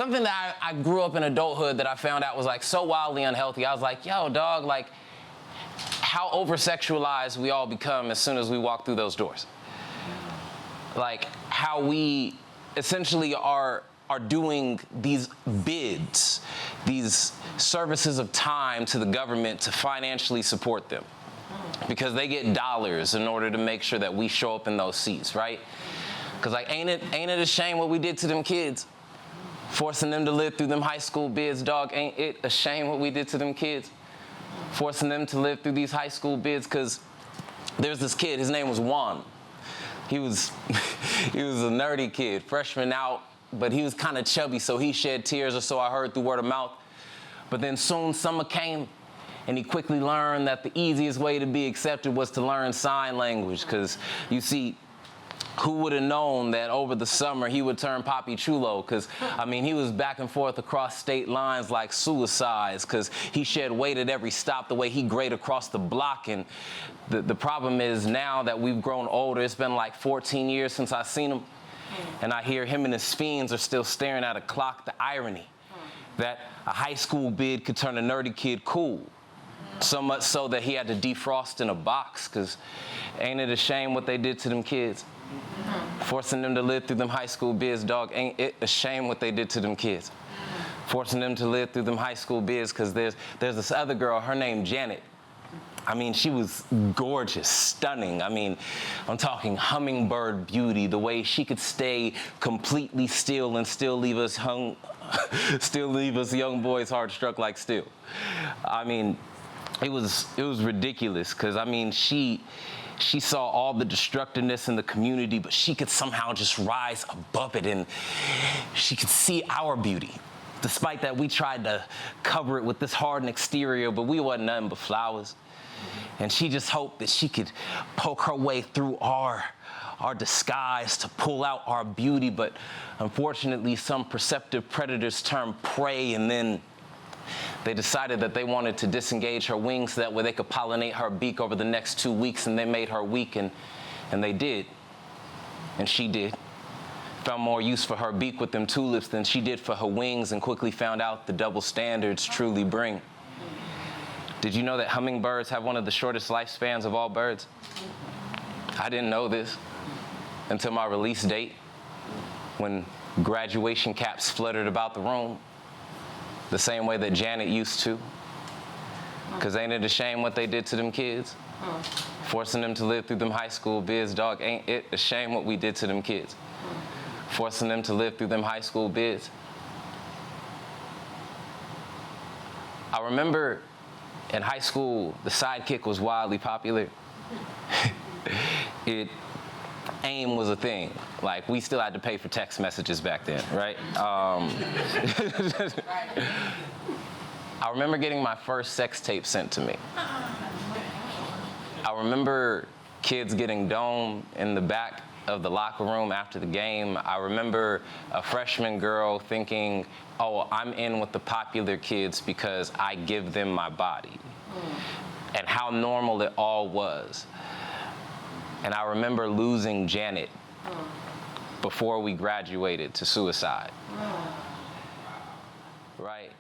something that I grew up in adulthood that I found out was like so wildly unhealthy. I was like, yo, dog, like how over-sexualized we all become as soon as we walk through those doors. Like how we essentially are doing these bids, these services of time to the government to financially support them. Because they get dollars in order to make sure that we show up in those seats, right? Because like, ain't it a shame what we did to them kids? Forcing them to live through them high school bids, dog. Ain't it a shame what we did to them kids? Forcing them to live through these high school bids, because there's this kid, his name was Juan. He was a nerdy kid, freshman out, but he was kind of chubby, so he shed tears, or so I heard through word of mouth. But then soon summer came, and he quickly learned that the easiest way to be accepted was to learn sign language, because you see, who would have known that over the summer he would turn Papi Chulo? Because, I mean, he was back and forth across state lines like suicides, because he shed weight at every stop the way he grayed across the block. And the problem is now that we've grown older, it's been like 14 years since I've seen him, and I hear him and his fiends are still staring at a clock. The irony that a high school bid could turn a nerdy kid cool. So much so that he had to defrost in a box, because ain't it a shame what they did to them kids? Forcing them to live through them high school bids, dog. Ain't it a shame what they did to them kids? Forcing them to live through them high school bids, because there's this other girl, her name Janet. I mean, she was gorgeous, stunning. I mean, I'm talking hummingbird beauty, the way she could stay completely still and still leave us young boys heart struck like steel. I mean, it was ridiculous, because I mean, she saw all the destructiveness in the community, but she could somehow just rise above it, and she could see our beauty. Despite that, we tried to cover it with this hardened exterior, but we wasn't nothing but flowers. And she just hoped that she could poke her way through our disguise to pull out our beauty, but unfortunately, some perceptive predators turned prey, and then they decided that they wanted to disengage her wings so that way they could pollinate her beak over the next 2 weeks, and they made her weak, and they did. And she did. Found more use for her beak with them tulips than she did for her wings, and quickly found out the double standards truly bring. Did you know that hummingbirds have one of the shortest lifespans of all birds? I didn't know this until my release date, when graduation caps fluttered about the room, the same way that Janet used to. Because ain't it a shame what they did to them kids? Forcing them to live through them high school bids, dog. Ain't it a shame what we did to them kids? Forcing them to live through them high school bids. I remember in high school, the sidekick was wildly popular. AIM was a thing. Like, we still had to pay for text messages back then, right? I remember getting my first sex tape sent to me. I remember kids getting domed in the back of the locker room after the game. I remember a freshman girl thinking, oh, I'm in with the popular kids because I give them my body. And how normal it all was. And I remember losing Janet before we graduated to suicide. Right?